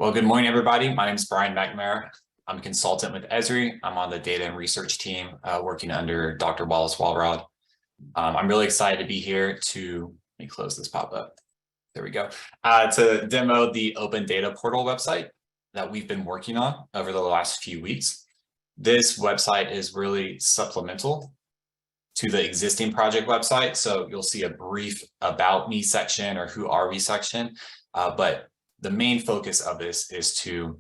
Well, good morning, everybody. My name is Brian McNamara. I'm a consultant with Esri. I'm on the data and research team working under Dr. Wallace Walrod. I'm really excited to be here to, let me close this pop-up. There we go. To demo the Open Data Portal website that we've been working on over the last few weeks. This website is really supplemental to the existing project website. So you'll see a brief about me section or who are we section, but the main focus of this is to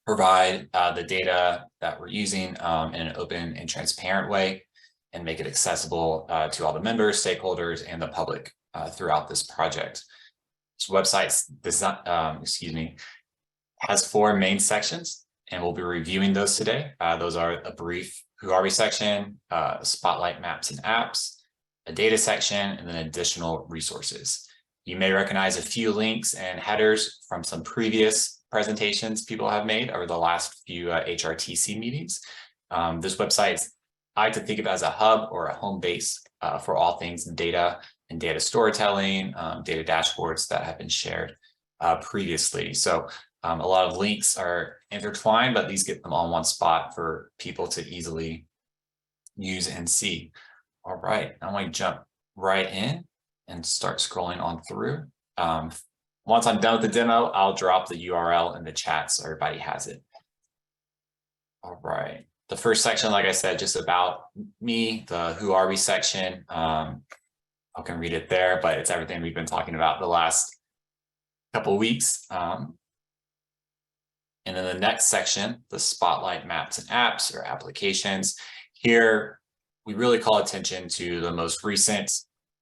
provide the data that we're using in an open and transparent way and make it accessible to all the members, stakeholders, and the public throughout this project. This website has 4 main sections, and we'll be reviewing those today. Those are a brief who are we section, spotlight maps and apps, a data section, and then additional resources. You may recognize a few links and headers from some previous presentations people have made over the last few HRTC meetings. This website, I like to think of it as a hub or a home base for all things data and data storytelling, data dashboards that have been shared previously. So a lot of links are intertwined, but these get them all in one spot for people to easily use and see. All right, I'm going to jump right in and start scrolling on through. Once I'm done with the demo, I'll drop the URL in the chat so everybody has it. All right, the first section, like I said, just about me, the who are we section. I can read it there, but it's everything we've been talking about the last couple of weeks. And then the next section, the spotlight maps and apps or applications. Here, we really call attention to the most recent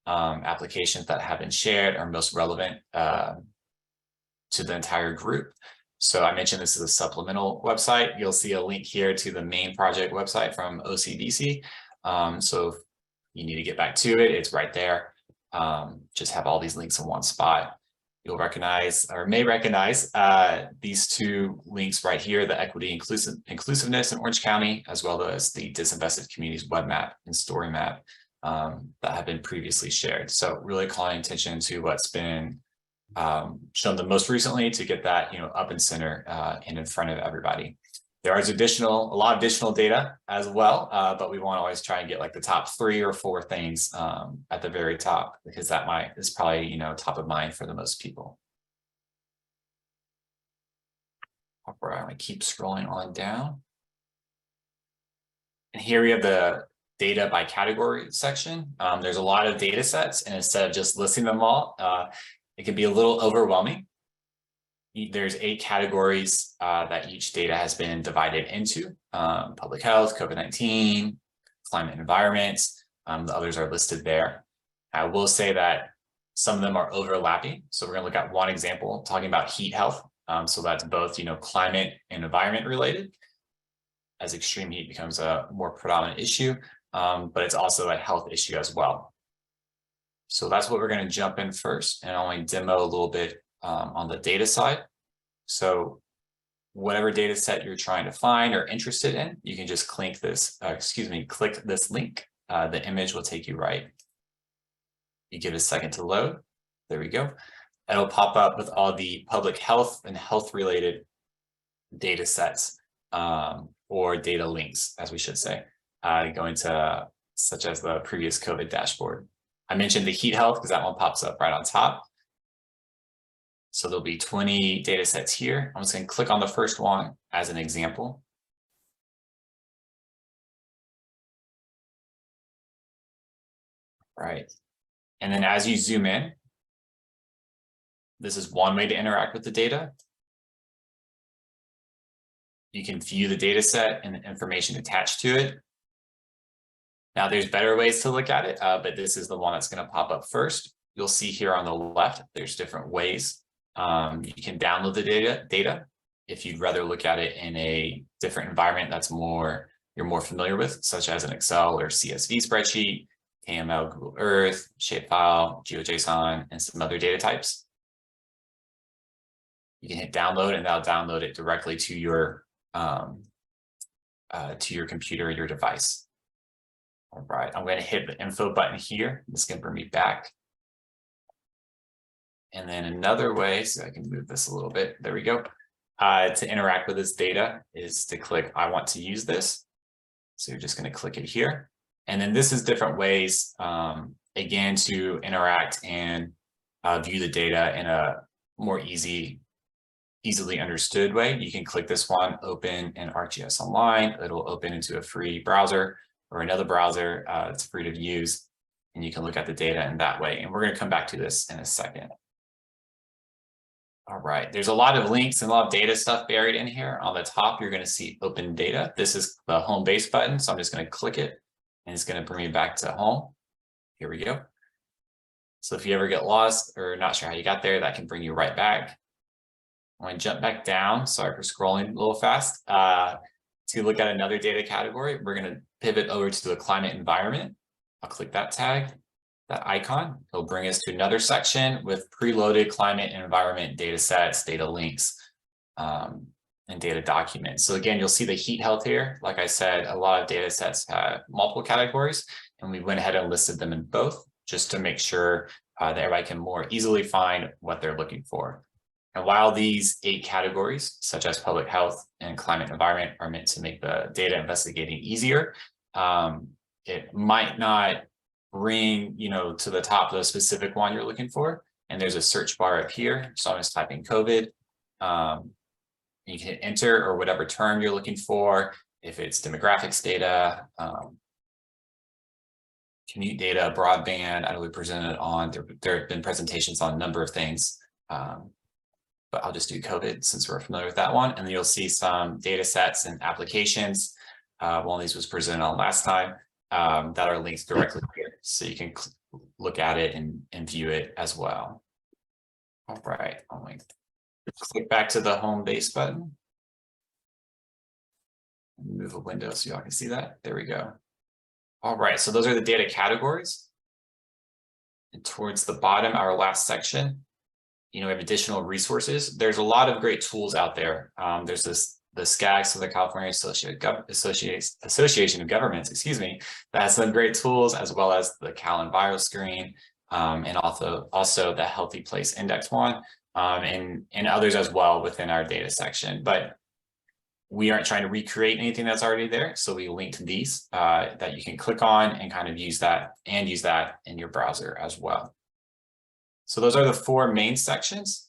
applications that have been shared are most relevant to the entire group. So I mentioned this is a supplemental website. You'll see a link here to the main project website from OCDC. So if you need to get back to it, it's right there. Just have all these links in one spot. You'll recognize or may recognize these 2 links right here, the equity inclusiveness in Orange County, as well as the disinvested communities web map and story map that have been previously shared. So really calling attention to what's been shown the most recently to get that up and center and in front of everybody. There is a lot of additional data as well, but we want to always try and get like the top 3 or 4 things at the very top, because that is probably top of mind for the most people. All right, I'm going to keep scrolling on down. And here we have the data by category section. There's a lot of data sets, and instead of just listing them all, it can be a little overwhelming. There's 8 categories that each data has been divided into: public health, COVID-19, climate and environment. The others are listed there. I will say that some of them are overlapping. So we're going to look at one example talking about heat health. So that's both climate and environment related, as extreme heat becomes a more predominant issue, but it's also a health issue as well. So that's what we're going to jump in first, and I'll only demo a little bit on the data side. So whatever data set you're trying to find or interested in, you can just click this link. The image will take you right. You give it a second to load. There we go. It'll pop up with all the public health and health related data sets or data links, as we should say, going to such as the previous COVID dashboard. I mentioned the heat health because that one pops up right on top. So there'll be 20 data sets here. I'm just going to click on the first one as an example. Right. And then as you zoom in, this is one way to interact with the data. You can view the data set and the information attached to it. Now there's better ways to look at it, but this is the one that's going to pop up first. You'll see here on the left, there's different ways. You can download the data if you'd rather look at it in a different environment that's you're more familiar with, such as an Excel or CSV spreadsheet, KML, Google Earth, shapefile, GeoJSON, and some other data types. You can hit download, and that'll download it directly to your computer or your device. All right, I'm going to hit the info button here. This is going to bring me back. And then another way, so I can move this a little bit. There we go. to interact with this data is to click, I want to use this. So you're just going to click it here. And then this is different ways, again, to interact and view the data in a more easily understood way. You can click this one, open in ArcGIS Online. It'll open into a free browser or another browser. It's free to use, and you can look at the data in that way. And we're going to come back to this in a second. All right, there's a lot of links and a lot of data stuff buried in here. On the top, you're going to see open data. This is the home base button. So I'm just going to click it and it's going to bring me back to home. Here we go. So if you ever get lost or not sure how you got there, that can bring you right back. I'm going to jump back down. Sorry for scrolling a little fast. To look at another data category, we're going to pivot over to the climate environment. I'll click that tag. That icon, it'll bring us to another section with preloaded climate and environment data sets, data links, and data documents. So again, you'll see the heat health here. Like I said, a lot of data sets have multiple categories, and we went ahead and listed them in both just to make sure that everybody can more easily find what they're looking for. And while these 8 categories, such as public health and climate environment, are meant to make the data investigating easier, it might not bring to the top of the specific one you're looking for. And there's a search bar up here. So I'm just typing COVID. You can hit enter or whatever term you're looking for. If it's demographics data, commute data, broadband, I know we presented on, there have been presentations on a number of things. But I'll just do COVID since we're familiar with that one. And then you'll see some data sets and applications. One of these was presented on last time. That are linked directly here. So you can look at it and view it as well. All right, I'm going to click back to the home base button. Move a window so y'all can see that. There we go. All right, so those are the data categories. And towards the bottom, our last section, we have additional resources. There's a lot of great tools out there. There's the SCAG, so the California Association of Governments, that has some great tools, as well as the Cal Enviro screen, and also the Healthy Place Index one, and others as well within our data section. But we aren't trying to recreate anything that's already there, so we linked these that you can click on and kind of use that in your browser as well. So those are the 4 main sections.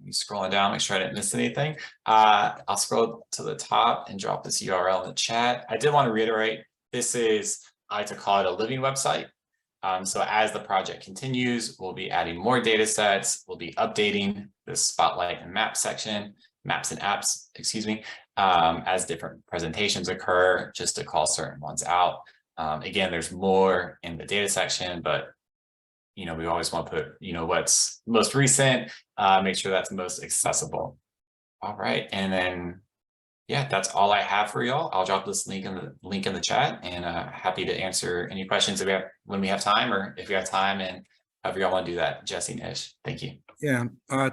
Scrolling down, make sure I didn't miss anything. I'll scroll to the top and drop this URL in the chat. I did want to reiterate, this is, I like to call it a living website. So as the project continues, we'll be adding more data sets. We'll be updating the Spotlight and Maps section, Maps and Apps, as different presentations occur, just to call certain ones out. Again, there's more in the data section, but we always want to put, what's most recent, make sure that's most accessible. All right. And then, yeah, that's all I have for y'all. I'll drop this link in the chat, and happy to answer any questions when we have time, or if we have time, and however y'all want to do that. Jesse, Nish, thank you. Yeah,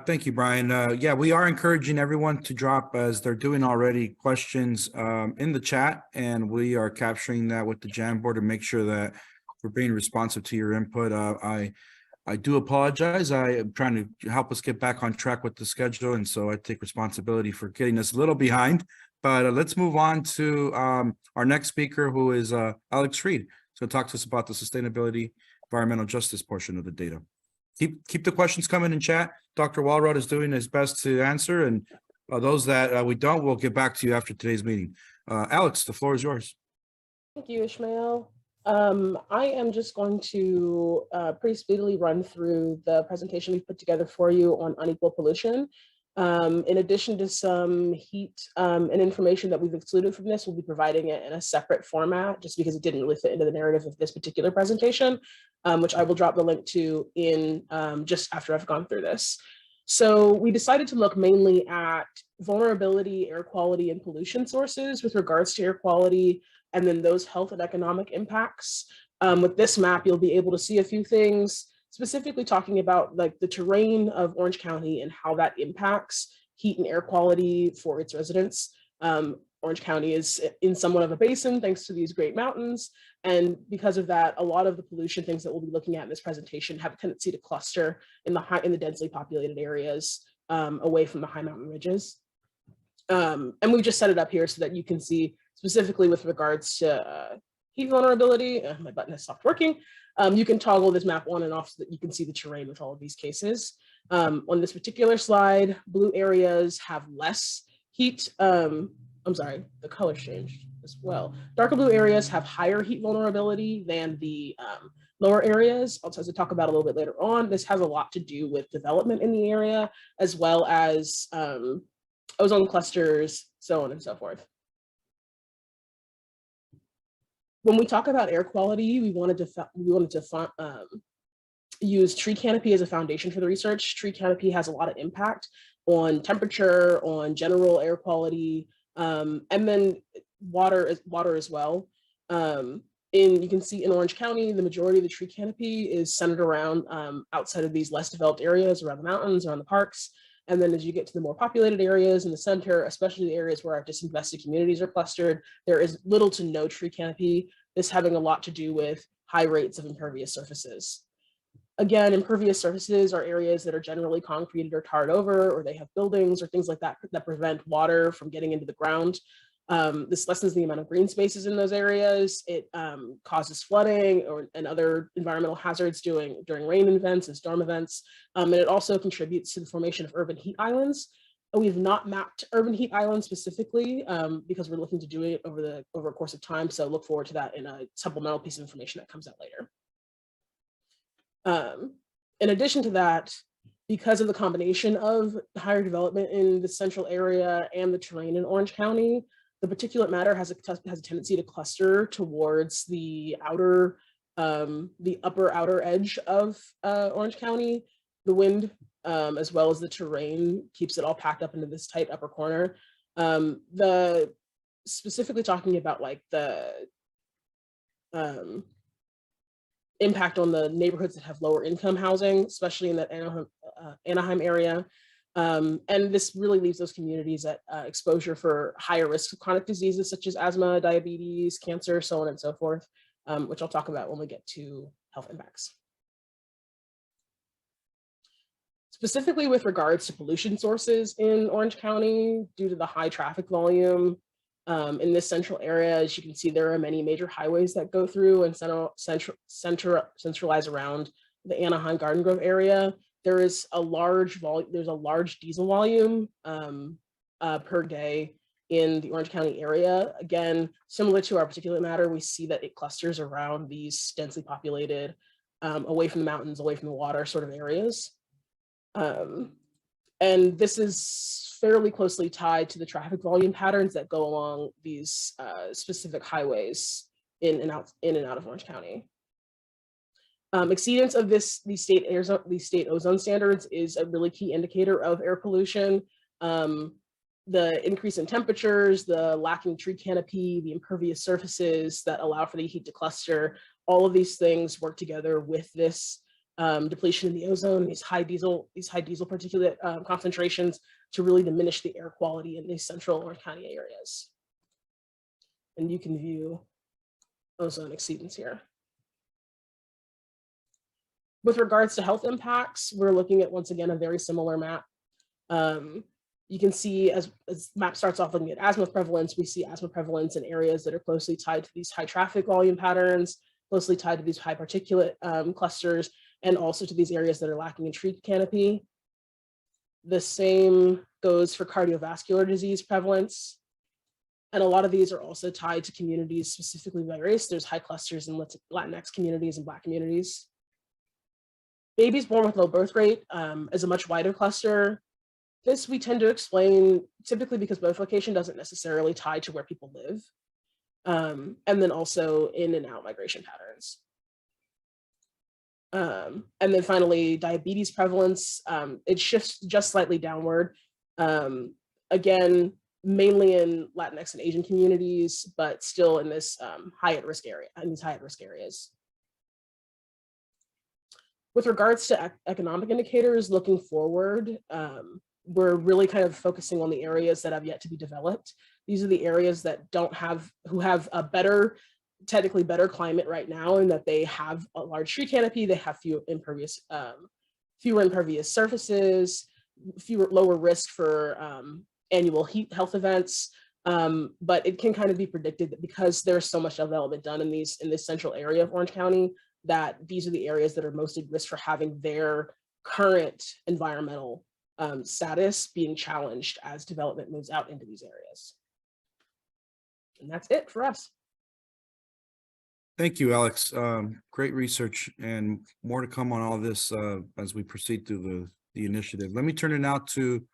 thank you, Brian. Yeah, we are encouraging everyone to drop, as they're doing already, questions in the chat, and we are capturing that with the Jamboard to make sure that we're being responsive to your input. I do apologize. I am trying to help us get back on track with the schedule, and so I take responsibility for getting us a little behind. But let's move on to our next speaker, who is Alex Reed. So talk to us about the sustainability, environmental justice portion of the data. Keep the questions coming in chat. Dr. Walrod is doing his best to answer, and those that we don't, we'll get back to you after today's meeting. Alex, the floor is yours. Thank you, Ishmael. I am just going to pretty speedily run through the presentation we've put together for you on unequal pollution. In addition to some heat and information that we've excluded from this, we'll be providing it in a separate format, just because it didn't really fit into the narrative of this particular presentation, which I will drop the link to in just after I've gone through this. So we decided to look mainly at vulnerability, air quality, and pollution sources with regards to air quality, and then those health and economic impacts. With this map, you'll be able to see a few things, specifically talking about like the terrain of Orange County and how that impacts heat and air quality for its residents. Orange County is in somewhat of a basin thanks to these great mountains. And because of that, a lot of the pollution things that we'll be looking at in this presentation have a tendency to cluster in the densely populated areas away from the high mountain ridges. And we've just set it up here so that you can see specifically with regards to heat vulnerability. My button has stopped working. You can toggle this map on and off so that you can see the terrain with all of these cases. On this particular slide, blue areas have less heat. I'm sorry, the color changed as well. Darker blue areas have higher heat vulnerability than the lower areas. I'll talk about a little bit later on. This has a lot to do with development in the area, as well as ozone clusters, so on and so forth. When we talk about air quality, we wanted to use tree canopy as a foundation for the research. Tree canopy has a lot of impact on temperature, on general air quality, and then water as well. You can see in Orange County, the majority of the tree canopy is centered around outside of these less developed areas, around the mountains, around the parks. And then as you get to the more populated areas in the center, especially the areas where our disinvested communities are clustered, there is little to no tree canopy, this having a lot to do with high rates of impervious surfaces. Again, impervious surfaces are areas that are generally concreted or tarred over, or they have buildings or things like that that prevent water from getting into the ground. This lessens the amount of green spaces in those areas. It causes flooding and other environmental hazards during rain events and storm events. And it also contributes to the formation of urban heat islands. We've not mapped urban heat islands specifically because we're looking to do it over a course of time. So look forward to that in a supplemental piece of information that comes out later. In addition to that, because of the combination of higher development in the central area and the terrain in Orange County, the particulate matter has a tendency to cluster towards the upper outer edge of Orange County. The wind, as well as the terrain, keeps it all packed up into this tight upper corner. Specifically talking about like the impact on the neighborhoods that have lower income housing, especially in that Anaheim area. And this really leaves those communities at exposure for higher risk of chronic diseases such as asthma, diabetes, cancer, so on and so forth, which I'll talk about when we get to health impacts. Specifically with regards to pollution sources in Orange County, due to the high traffic volume in this central area, as you can see, there are many major highways that go through and centralize around the Anaheim Garden Grove area. There is a large diesel volume per day in the Orange County area. Again, similar to our particulate matter, we see that it clusters around these densely populated, away from the mountains, away from the water sort of areas. And this is fairly closely tied to the traffic volume patterns that go along these specific highways in and out of Orange County. Exceedance of these state ozone standards is a really key indicator of air pollution. The increase in temperatures, the lacking tree canopy, the impervious surfaces that allow for the heat to cluster, all of these things work together with this depletion in the ozone, these high diesel particulate concentrations to really diminish the air quality in these central Orange County areas. And you can view ozone exceedance here. With regards to health impacts, we're looking at, once again, a very similar map. You can see as map starts off looking at asthma prevalence, we see asthma prevalence in areas that are closely tied to these high traffic volume patterns, closely tied to these high particulate clusters, and also to these areas that are lacking in tree canopy. The same goes for cardiovascular disease prevalence. And a lot of these are also tied to communities specifically by race. There's high clusters in Latinx communities and Black communities. Babies born with low birth rate is a much wider cluster. This we tend to explain typically because birth location doesn't necessarily tie to where people live. And then also in and out migration patterns. And then finally, diabetes prevalence, it shifts just slightly downward. Again, mainly in Latinx and Asian communities, but still in this high at risk areas. With regards to economic indicators looking forward, we're really kind of focusing on the areas that have yet to be developed. These are the areas that who have a technically better climate right now, and that they have a large tree canopy, they have fewer impervious surfaces, lower risk for annual health events. But it can kind of be predicted that because there's so much development done in this central area of Orange County, that these are the areas that are most at risk for having their current environmental status being challenged as development moves out into these areas. And that's it for us. Thank you, Alex. Great research and more to come on all this as we proceed through the initiative. Let me turn it now to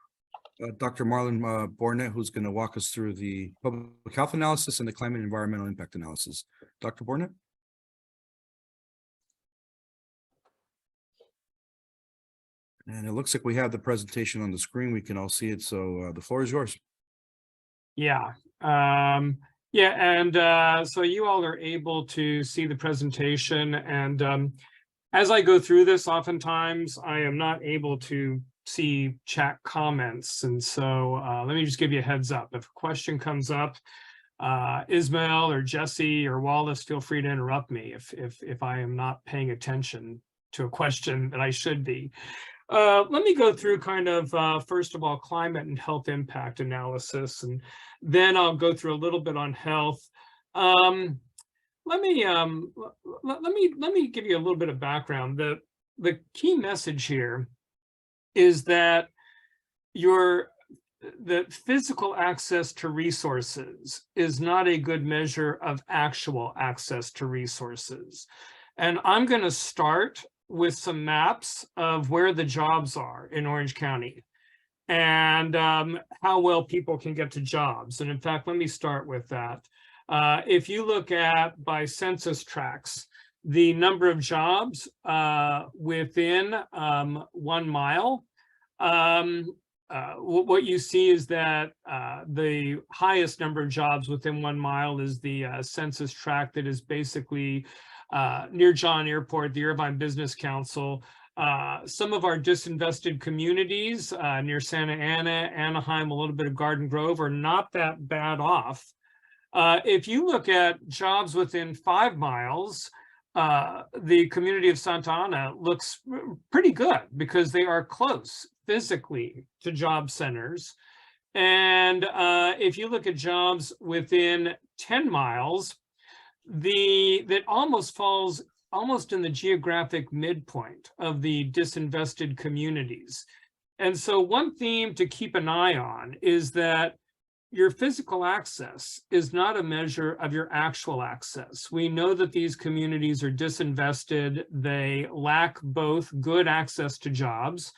Dr. Marlon Bornet, who's going to walk us through the public health analysis and the climate and environmental impact analysis. Dr. Bornet? And it looks like we have the presentation on the screen. We can all see it. So the floor is yours. Yeah. So you all are able to see the presentation. And as I go through this, oftentimes I am not able to see chat comments. And so let me just give you a heads up. If a question comes up, Ismail or Jesse or Wallace, feel free to interrupt me if I am not paying attention to a question that I should be. Let me go through kind of, first of all, climate and health impact analysis, and then I'll go through a little bit on health. Let me give you a little bit of background. The key message here is that that physical access to resources is not a good measure of actual access to resources. And I'm going to start with some maps of where the jobs are in Orange County and how well people can get to jobs. And in fact, let me start with that. If you look at by census tracts, the number of jobs within 1 mile, what you see is that the highest number of jobs within 1 mile is the census tract that is basically near John Airport, the Irvine Business Council. Some of our disinvested communities near Santa Ana, Anaheim, a little bit of Garden Grove are not that bad off. If you look at jobs within 5 miles, the community of Santa Ana looks pretty good because they are close physically to job centers. And if you look at jobs within 10 miles, that almost falls in the geographic midpoint of the disinvested communities. And so one theme to keep an eye on is that your physical access is not a measure of your actual access. We know that these communities are disinvested. They lack both good access to jobs.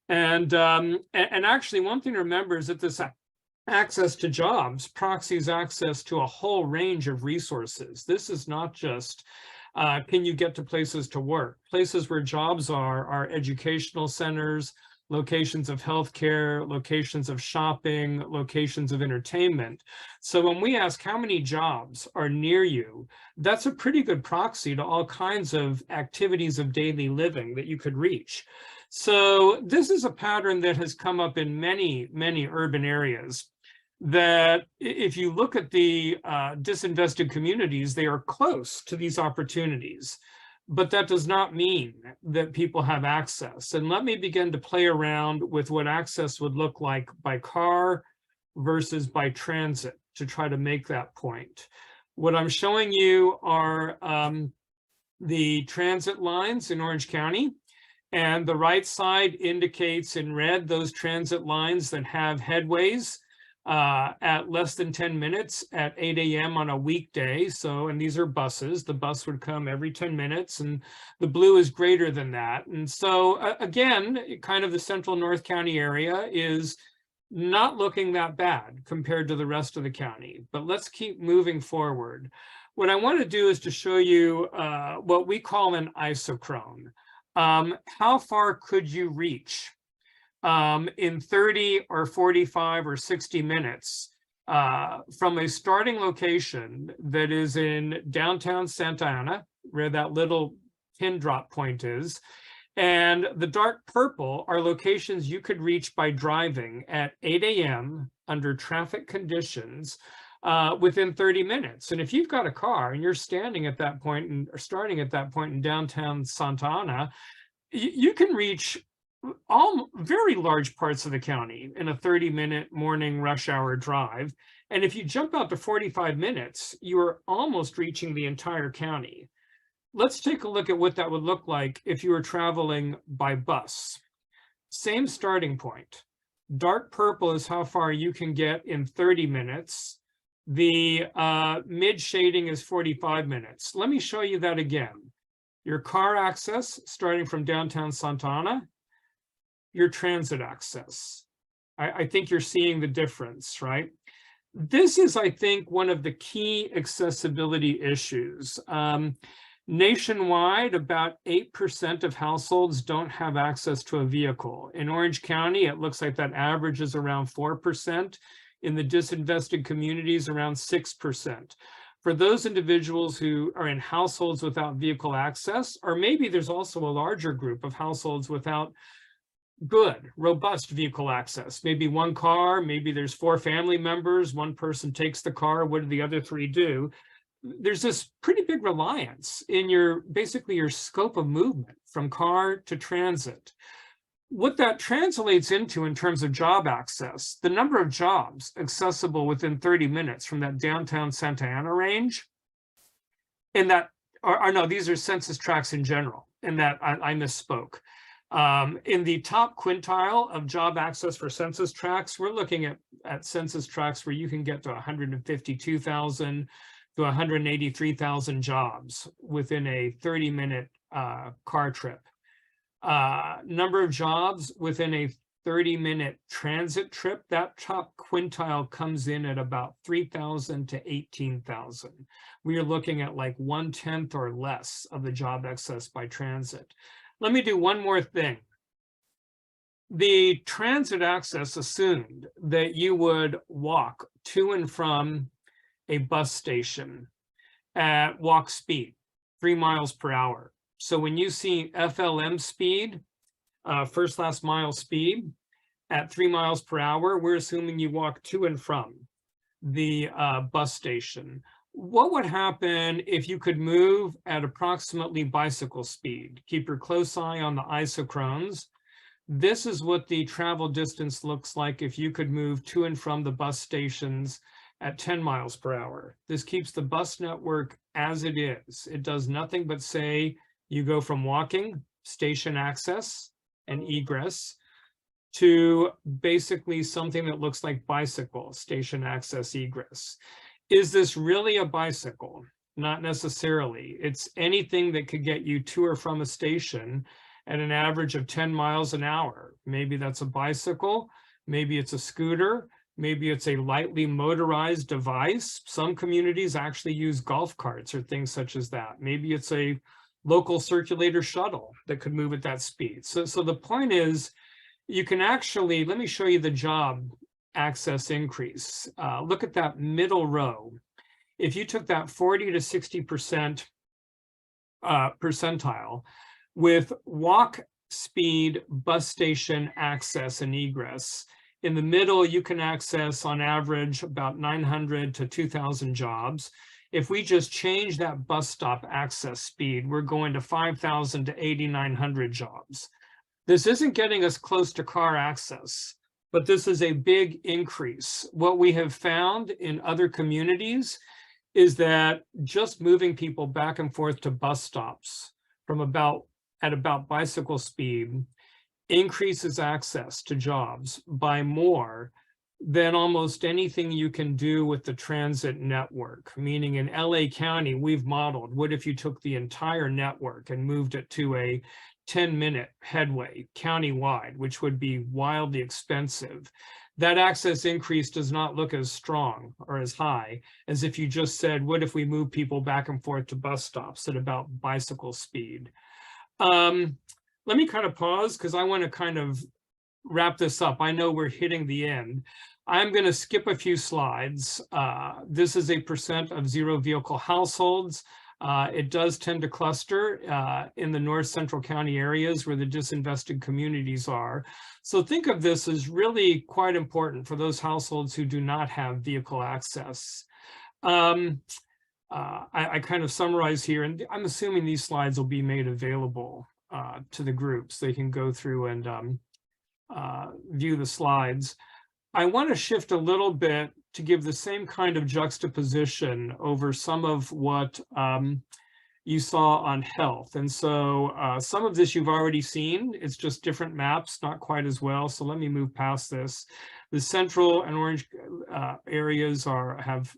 And actually one thing to remember is that this access to jobs proxies access to a whole range of resources. This is not just, can you get to places to work? Places where jobs are educational centers, locations of healthcare, locations of shopping, locations of entertainment. So when we ask how many jobs are near you, that's a pretty good proxy to all kinds of activities of daily living that you could reach. So this is a pattern that has come up in many, many urban areas, that if you look at the disinvested communities, they are close to these opportunities. But that does not mean that people have access. And let me begin to play around with what access would look like by car versus by transit to try to make that point. What I'm showing you are the transit lines in Orange County. And the right side indicates in red those transit lines that have headways at less than 10 minutes at 8 a.m. on a weekday. So, and these are buses. The bus would come every 10 minutes, and the blue is greater than that. And so, again, kind of the central North County area is not looking that bad compared to the rest of the county. But let's keep moving forward. What I want to do is to show you what we call an isochrone. How far could you reach in 30 or 45 or 60 minutes from a starting location that is in downtown Santa Ana, where that little pin drop point is, and the dark purple are locations you could reach by driving at 8 a.m. under traffic conditions within 30 minutes. And if you've got a car and you're standing at that point or starting at that point in downtown Santa Ana, you can reach all very large parts of the county in a 30-minute morning rush hour drive. And if you jump out to 45 minutes, you're almost reaching the entire county. Let's take a look at what that would look like if you were traveling by bus. Same starting point. Dark purple is how far you can get in 30 minutes. The mid shading is 45 minutes. Let me show you that again. Your car access starting from downtown Santa Ana, your transit access. I think you're seeing the difference, right? This is, I think, one of the key accessibility issues. Nationwide, about 8% of households don't have access to a vehicle. In Orange County, it looks like that average is around 4%. In the disinvested communities, around 6%. For those individuals who are in households without vehicle access, or maybe there's also a larger group of households without good, robust vehicle access. Maybe one car, maybe there's 4 family members, one person takes the car, what do the other 3 do? There's this pretty big reliance in basically your scope of movement from car to transit. What that translates into in terms of job access, the number of jobs accessible within 30 minutes from that downtown Santa Ana range, and that, or no, these are census tracts in general, and that I misspoke. In the top quintile of job access for census tracts, we're looking at census tracts where you can get to 152,000 to 183,000 jobs within a 30-minute car trip. Number of jobs within a 30-minute transit trip, that top quintile comes in at about 3,000 to 18,000. We are looking at like 1/10 or less of the job access by transit. Let me do one more thing. The transit access assumed that you would walk to and from a bus station at walk speed, 3 miles per hour. So when you see FLM speed, first last mile speed at 3 miles per hour, we're assuming you walk to and from the bus station. What would happen if you could move at approximately bicycle speed? Keep your close eye on the isochrones. This is what the travel distance looks like if you could move to and from the bus stations at 10 miles per hour. This keeps the bus network as it is. It does nothing but say you go from walking, station access and egress, to basically something that looks like bicycle, station access, egress. Is this really a bicycle? Not necessarily. It's anything that could get you to or from a station at an average of 10 miles an hour. Maybe that's a bicycle, maybe it's a scooter, maybe it's a lightly motorized device. Some communities actually use golf carts or things such as that. Maybe it's a local circulator shuttle that could move at that speed. So the point is, you can actually, let me show you the job access increase. Look at that middle row. If you took that 40 to 60% percentile with walk speed, bus station access and egress, in the middle, you can access on average about 900 to 2,000 jobs. If we just change that bus stop access speed, we're going to 5,000 to 8,900 jobs. This isn't getting us close to car access, but this is a big increase. What we have found in other communities is that just moving people back and forth to bus stops from at about bicycle speed increases access to jobs by more than almost anything you can do with the transit network. Meaning in LA County, we've modeled, what if you took the entire network and moved it to a 10-minute headway countywide, which would be wildly expensive. That access increase does not look as strong or as high as if you just said, what if we move people back and forth to bus stops at about bicycle speed? Let me kind of pause because I want to kind of wrap this up. I know we're hitting the end. I'm going to skip a few slides. This is a percent of zero vehicle households. It does tend to cluster in the North Central County areas where the disinvested communities are. So think of this as really quite important for those households who do not have vehicle access. I kind of summarize here, and I'm assuming these slides will be made available to the groups. They can go through and view the slides. I want to shift a little bit to give the same kind of juxtaposition over some of what you saw on health. And so some of this you've already seen. It's just different maps, not quite as well. So let me move past this. The central and orange areas have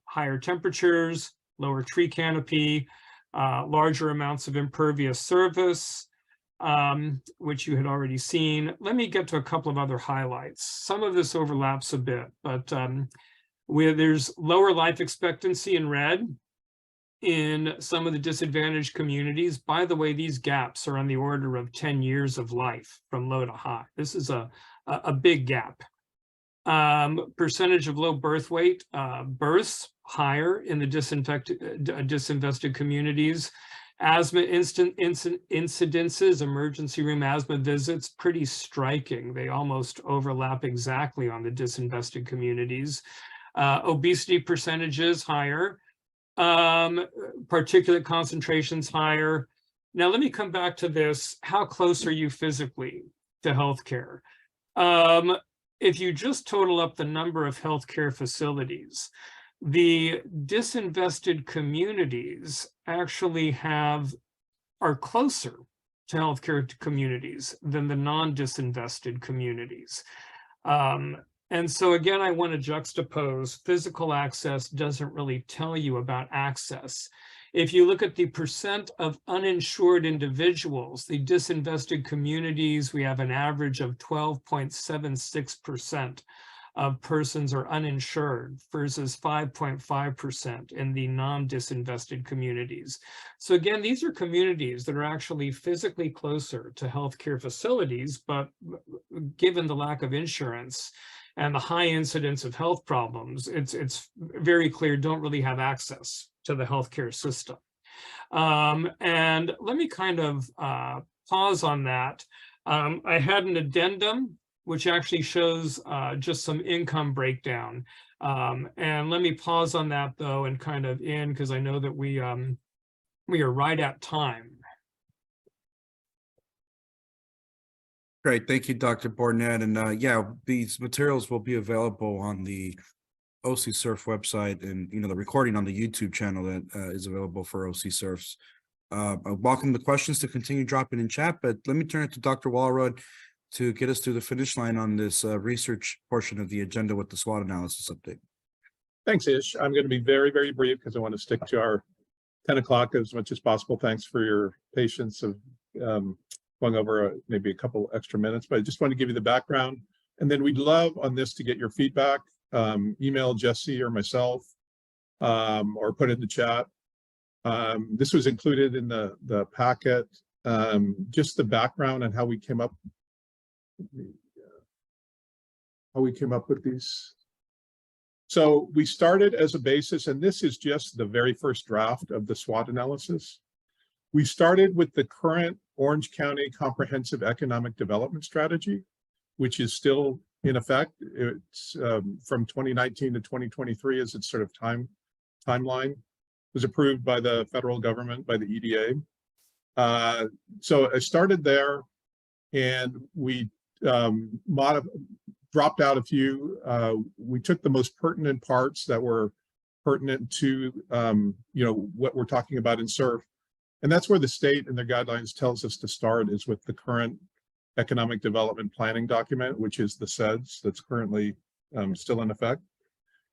higher temperatures, lower tree canopy, larger amounts of impervious surface, which you had already seen. Let me get to a couple of other highlights. Some of this overlaps a bit, but where there's lower life expectancy in red in some of the disadvantaged communities. By the way, these gaps are on the order of 10 years of life from low to high. This is a big gap. Percentage of low birth weight, births higher in the disinvested communities. Asthma incidences, emergency room asthma visits, pretty striking. They almost overlap exactly on the disinvested communities. Obesity percentages higher. Particulate concentrations higher. Now, let me come back to this. How close are you physically to healthcare? If you just total up the number of healthcare facilities, the disinvested communities actually are closer to healthcare communities than the non-disinvested communities. And so again, I want to juxtapose physical access doesn't really tell you about access. If you look at the percent of uninsured individuals, the disinvested communities, we have an average of 12.76% of persons are uninsured versus 5.5% in the non-disinvested communities. So again, these are communities that are actually physically closer to healthcare facilities, but given the lack of insurance and the high incidence of health problems, it's very clear don't really have access to the healthcare system. And let me kind of pause on that. I had an addendum which actually shows just some income breakdown. And let me pause on that though and kind of end because I know that we are right at time. Great, thank you, Dr. Bornett. And yeah, these materials will be available on the OC CERF website, and the recording on the YouTube channel that is available for OC CERFs. I welcome the questions to continue dropping in chat, but let me turn it to Dr. Walrod to get us through the finish line on this research portion of the agenda with the SWOT analysis update. Thanks, Ish. I'm going to be very, very brief because I want to stick to our 10 o'clock as much as possible. Thanks for your patience of going over maybe a couple extra minutes, but I just want to give you the background. And then we'd love on this to get your feedback. Email Jesse or myself, or put it in the chat. This was included in the packet, just the background and how we came up with these. So we started as a basis, and this is just the very first draft of the SWOT analysis. We started with the current Orange County Comprehensive Economic Development Strategy, which is still in effect. It's from 2019 to 2023 as its sort of timeline. It was approved by the federal government, by the EDA. So I started there, and we dropped out a few. We took the most pertinent parts that were pertinent to what we're talking about in CERF. And that's where the state and their guidelines tells us to start, is with the current economic development planning document, which is the CEDS that's currently still in effect.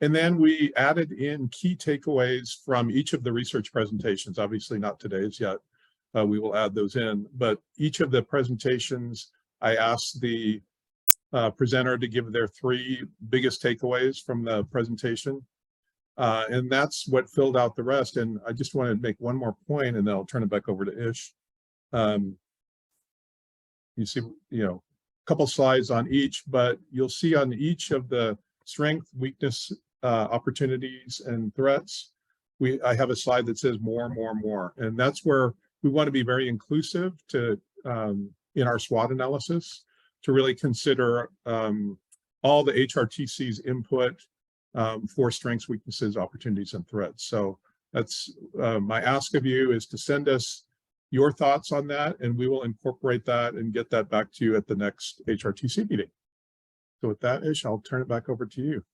And then we added in key takeaways from each of the research presentations, obviously not today's yet. We will add those in, but each of the presentations, I asked the presenter to give their 3 biggest takeaways from the presentation. And that's what filled out the rest. And I just wanted to make one more point, and then I'll turn it back over to Ish. You see, a couple slides on each, but you'll see on each of the strength, weakness, opportunities, and threats, I have a slide that says more, more, more. And that's where we want to be very inclusive to in our SWOT analysis, to really consider all the HRTC's input for strengths, weaknesses, opportunities, and threats. So that's my ask of you, is to send us your thoughts on that, and we will incorporate that and get that back to you at the next HRTC meeting. So with that, Ish, I'll turn it back over to you.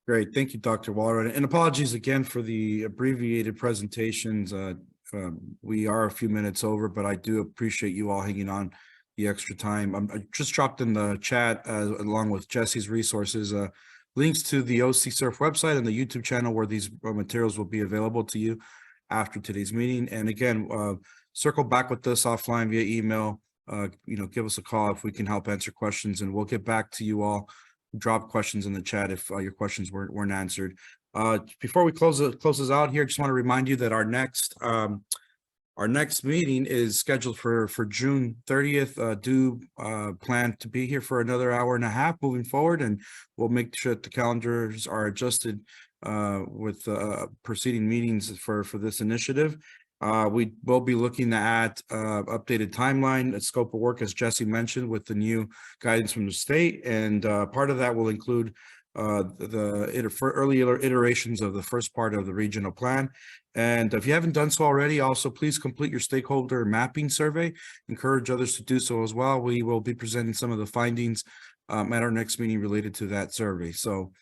Great. Thank you, Dr. Walrod. And apologies again for the abbreviated presentations. We are a few minutes over, but I do appreciate you all hanging on the extra time. I just dropped in the chat along with Jesse's resources, links to the OC CERF website and the YouTube channel where these materials will be available to you after today's meeting. And again, circle back with us offline via email. Give us a call if we can help answer questions, and we'll get back to you all. Drop questions in the chat if your questions weren't answered. Before we close this out here, just want to remind you that our next meeting is scheduled for June 30th. Do plan to be here for another hour and a half moving forward, and we'll make sure that the calendars are adjusted with preceding meetings for this initiative. We will be looking at updated timeline, a scope of work, as Jesse mentioned, with the new guidance from the state. And part of that will include the earlier iterations of the first part of the regional plan. And if you haven't done so already, also please complete your stakeholder mapping survey. Encourage others to do so as well. We will be presenting some of the findings at our next meeting related to that survey. So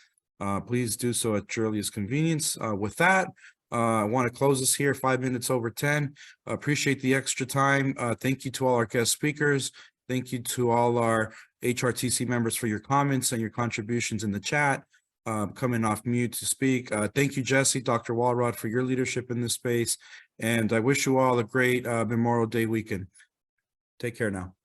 please do so at your earliest convenience. With that, I want to close this here 5 minutes over 10. Appreciate the extra time. Thank you to all our guest speakers. Thank you to all our HRTC members for your comments and your contributions in the chat, coming off mute to speak. Thank you, Jesse, Dr. Walrod, for your leadership in this space. And I wish you all a great Memorial Day weekend. Take care now.